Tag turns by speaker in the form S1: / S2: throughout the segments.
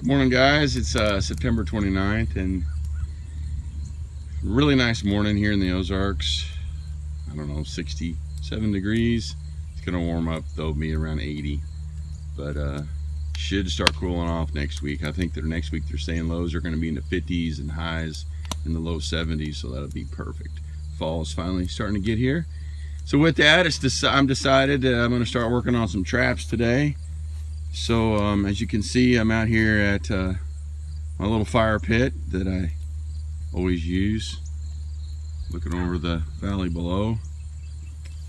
S1: Morning guys, it's September 29th and really nice morning here in the Ozarks. I don't know, 67 degrees. It's gonna warm up though, be around 80, but should start cooling off next week. I think that next week they're saying lows are gonna be in the 50s and highs in the low 70s, so that'll be perfect. Fall is finally starting to get here. So with that, I'm decided that I'm gonna start working on some traps today. So as you can see, I'm out here at my little fire pit that I always use, looking over the valley below.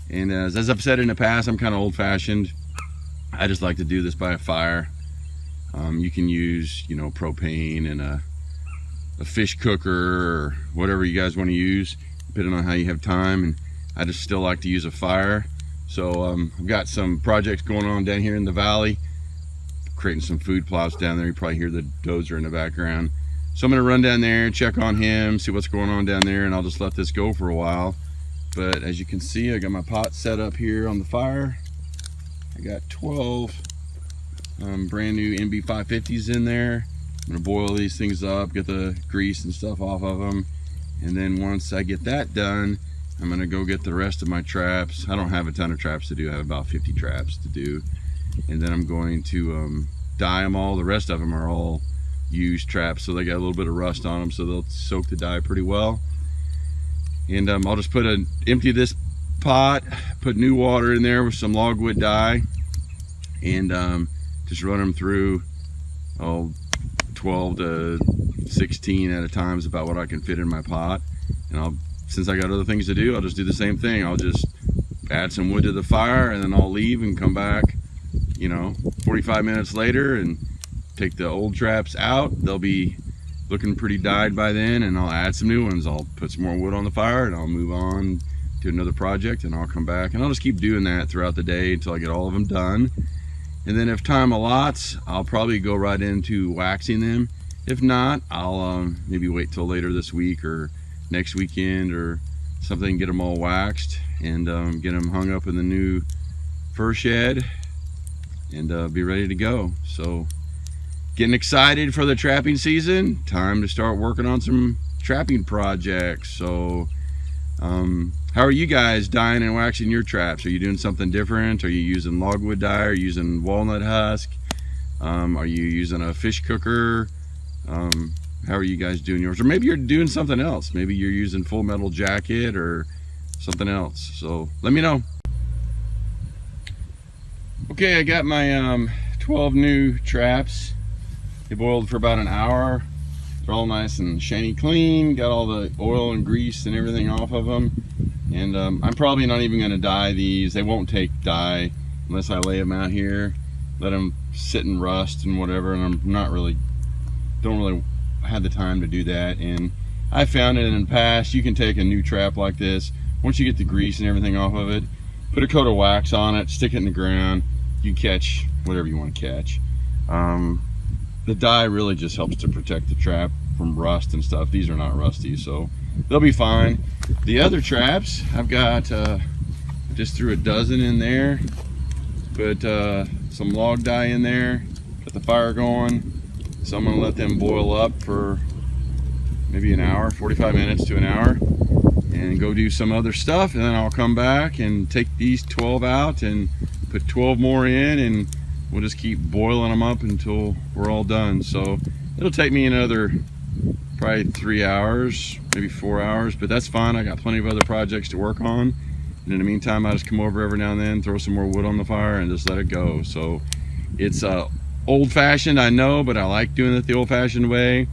S1: And as I've said in the past, I'm kind of old-fashioned. I just like to do this by a fire. You can use, propane and a fish cooker or whatever you guys want to use, depending on how you have time. And I just still like to use a fire. So I've got some projects going on down here in the valley, creating some food plots down there. You probably hear the dozer in the background. So I'm gonna run down there, check on him, see what's going on down there, and I'll just let this go for a while. But as you can see, I got my pot set up here on the fire. I got 12 brand new MB550s in there. I'm gonna boil these things up, get the grease and stuff off of them. And then once I get that done, I'm gonna go get the rest of my traps. I don't have a ton of traps to do. I have about 50 traps to do. And then I'm going to dye them all. The rest of them are all used traps, so they got a little bit of rust on them, so they'll soak the dye pretty well. And I'll just empty this pot, put new water in there with some logwood dye, and just run them through 12 to 16 at a time is about what I can fit in my pot. And since I got other things to do, I'll just do the same thing. I'll just add some wood to the fire, and then I'll leave and come back 45 minutes later and take the old traps out. They'll be looking pretty dyed by then, and I'll add some new ones. I'll put some more wood on the fire and I'll move on to another project, and I'll come back and I'll just keep doing that throughout the day until I get all of them done. And then if time allots, I'll probably go right into waxing them. If not, I'll maybe wait till later this week or next weekend or something, get them all waxed and get them hung up in the new fur shed and be ready to go. So getting excited for the trapping season. Time to start working on some trapping projects. So how are you guys dyeing and waxing your traps? Are you doing something different? Are you using logwood dye? Are you using walnut husk? Are you using a fish cooker? How are you guys doing yours? Or maybe you're doing something else. Maybe you're using Full Metal Jacket or something else. So let me know. Okay, I got my 12 new traps. They boiled for about an hour. They're all nice and shiny clean. Got all the oil and grease and everything off of them. And I'm probably not even going to dye these. They won't take dye unless I lay them out here, let them sit and rust and whatever. And I'm don't really have the time to do that. And I found it in the past, you can take a new trap like this. Once you get the grease and everything off of it, put a coat of wax on it, stick it in the ground. You catch whatever you want to catch. The dye really just helps to protect the trap from rust and stuff. These are not rusty, so they'll be fine. The other traps, I've got just threw a dozen in there, put some log dye in there, got the fire going. So I'm gonna let them boil up for maybe an hour, 45 minutes to an hour, and go do some other stuff. And then I'll come back and take these 12 out and put 12 more in, and we'll just keep boiling them up until we're all done. So it'll take me another probably 3 hours, maybe 4 hours, but that's fine. I got plenty of other projects to work on. And in the meantime, I just come over every now and then, throw some more wood on the fire and just let it go. So it's old-fashioned, I know, but I like doing it the old-fashioned way.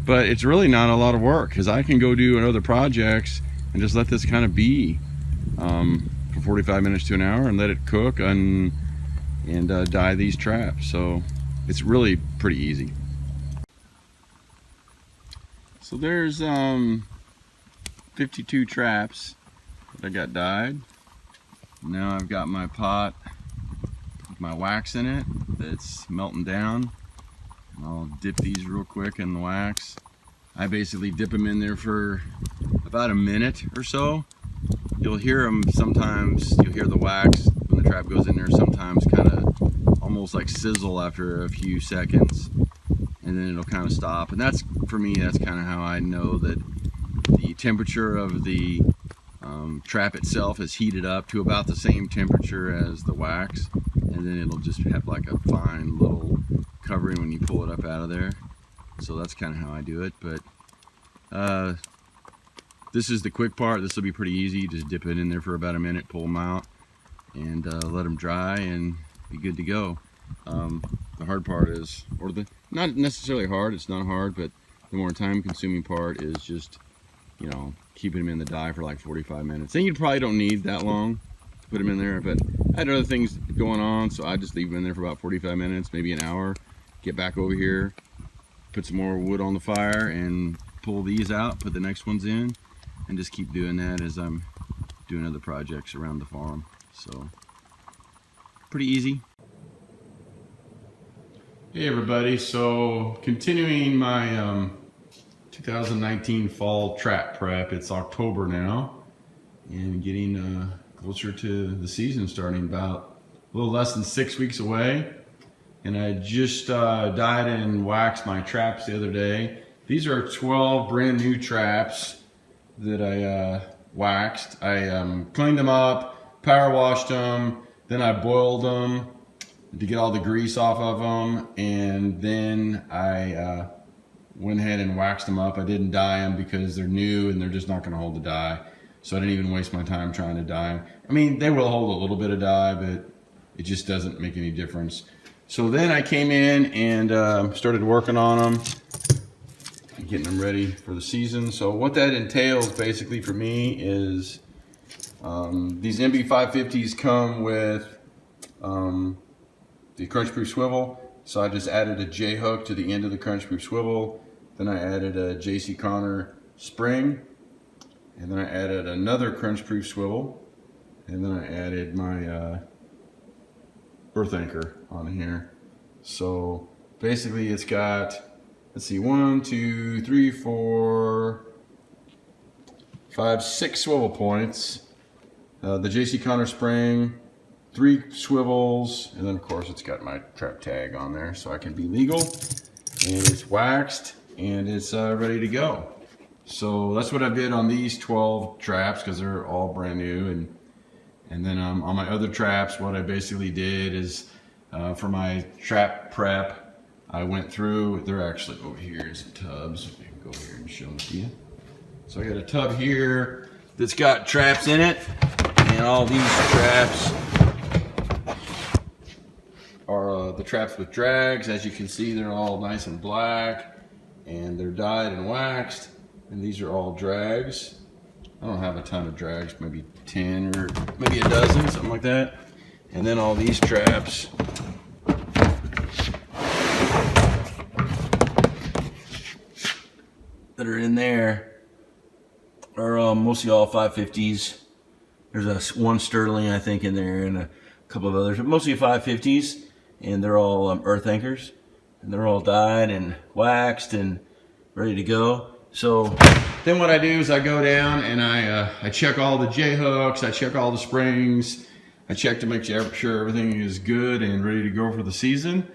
S1: But it's really not a lot of work, because I can go do other projects and just let this kind of be for 45 minutes to an hour and let it cook and dye these traps. So it's really pretty easy. So there's 52 traps that I got dyed. Now I've got my pot with my wax in it that's melting down. I'll dip these real quick in the wax. I basically dip them in there for about a minute or so. You'll hear them sometimes, you'll hear the wax when the trap goes in there sometimes kind of almost like sizzle after a few seconds. and then it'll kind of stop. And that's, for me, that's kind of how I know that the temperature of the trap itself is heated up to about the same temperature as the wax, and then it'll just have like a fine little covering when you pull it up out of there. So that's kind of how I do it. But this is the quick part. This will be pretty easy. Just dip it in there for about a minute, pull them out, and let them dry and be good to go. The hard part is, or the not necessarily hard, it's not hard, but the more time consuming part is just, you know, keeping them in the dye for like 45 minutes. And you probably don't need that long to put them in there, but I had other things going on, so I just leave them in there for about 45 minutes, maybe an hour, get back over here, put some more wood on the fire, and pull these out, put the next ones in, and just keep doing that as I'm doing other projects around the farm. So pretty easy. Hey everybody, so continuing my 2019 fall trap prep. It's October now and getting closer to the season starting, about a little less than 6 weeks away. And I just dyed and waxed my traps the other day. These are 12 brand new traps that I waxed. I cleaned them up, power washed them, then I boiled them to get all the grease off of them, and then I went ahead and waxed them up. I didn't dye them because they're new and they're just not going to hold the dye, so I didn't even waste my time trying to dye them. I mean, they will hold a little bit of dye, but it just doesn't make any difference. So then I came in and started working on them, getting them ready for the season. So what that entails basically for me is these MB550s come with the Crunch Proof swivel. So I just added a J hook to the end of the Crunch Proof swivel. Then I added a J.C. Connor spring. And then I added another Crunch Proof swivel. And then I added my earth anchor on here. So basically it's got, let's see, 1, 2, 3, 4, 5, 6 swivel points. The J.C. Connor spring, 3 swivels, and then of course it's got my trap tag on there so I can be legal. And it's waxed and it's ready to go. So that's what I did on these 12 traps because they're all brand new. And then on my other traps, what I basically did is for my trap prep, I went through, they're actually over here in some tubs. I can go here and show them to you. So I got a tub here that's got traps in it, and all these traps are the traps with drags. As you can see, they're all nice and black, and they're dyed and waxed, and these are all drags. I don't have a ton of drags, maybe 10 or maybe a dozen, something like that. And then all these traps that are in there are mostly all 550s. There's one Sterling, I think, in there, and a couple of others, but mostly 550s. And they're all earth anchors, and they're all dyed and waxed and ready to go. So then what I do is I go down and I check all the J hooks, I check all the springs, I check to make sure everything is good and ready to go for the season.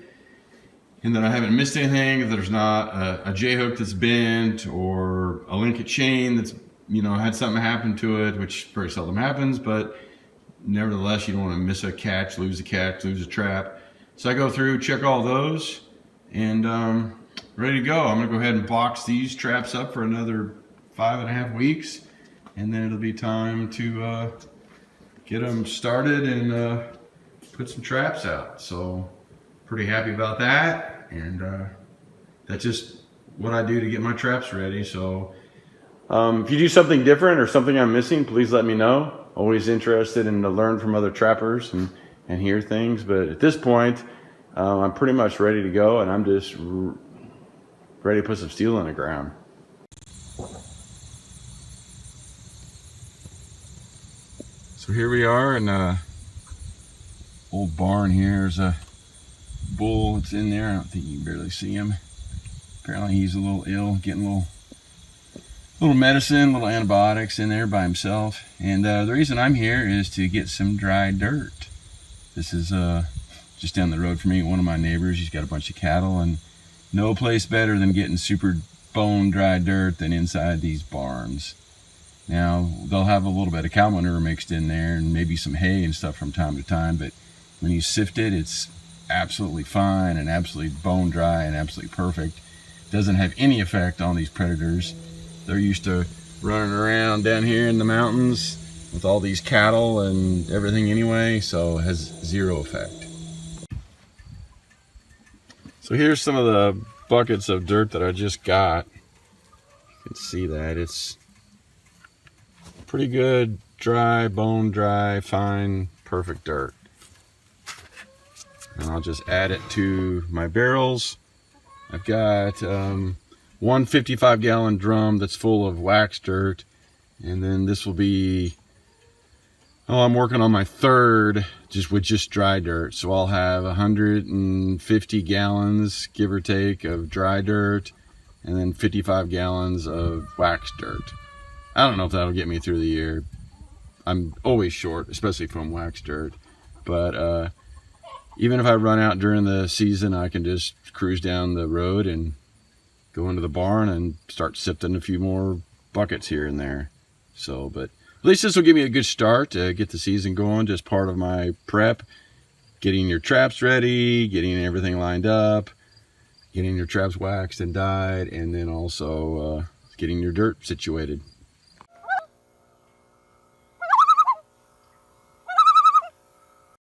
S1: And then I haven't missed anything. If there's not a J hook that's bent or a linkage chain that's, you know, had something happen to it, which very seldom happens, but nevertheless, you don't want to miss a catch, lose a trap. So I go through, check all those, and ready to go. I'm gonna go ahead and box these traps up for another 5.5 weeks, and then it'll be time to get them started and put some traps out. So pretty happy about that, and that's just what I do to get my traps ready. So if you do something different or something I'm missing, please let me know. Always interested in to learn from other trappers and hear things, but at this point I'm pretty much ready to go, and I'm just ready to put some steel in the ground. So here we are in a old barn. Here. There's a bull that's in there. I don't think you can barely see him. Apparently he's a little ill, getting a little medicine, little antibiotics in there by himself. And the reason I'm here is to get some dry dirt. This is just down the road from me. One of my neighbors, he's got a bunch of cattle, and No place better than getting super bone dry dirt than inside these barns. Now, they'll have a little bit of cow manure mixed in there and maybe some hay and stuff from time to time, but when you sift it, it's absolutely fine and absolutely bone dry and absolutely perfect. Doesn't have any effect on these predators. They're used to running around down here in the mountains with all these cattle and everything anyway, so it has zero effect. So here's some of the buckets of dirt that I just got. You can see that it's pretty good, dry, bone dry, fine, perfect dirt. And I'll just add it to my barrels. I've got one 55-gallon drum that's full of wax dirt, and then this will be, I'm working on my third with just dry dirt, so I'll have 150 gallons, give or take, of dry dirt, and then 55 gallons of wax dirt. I don't know if that'll get me through the year. I'm always short, especially from wax dirt, but even if I run out during the season, I can just cruise down the road and go into the barn and start sifting a few more buckets here and there. So, but at least this will give me a good start to get the season going, just part of my prep. Getting your traps ready, getting everything lined up, getting your traps waxed and dyed, and then also getting your dirt situated.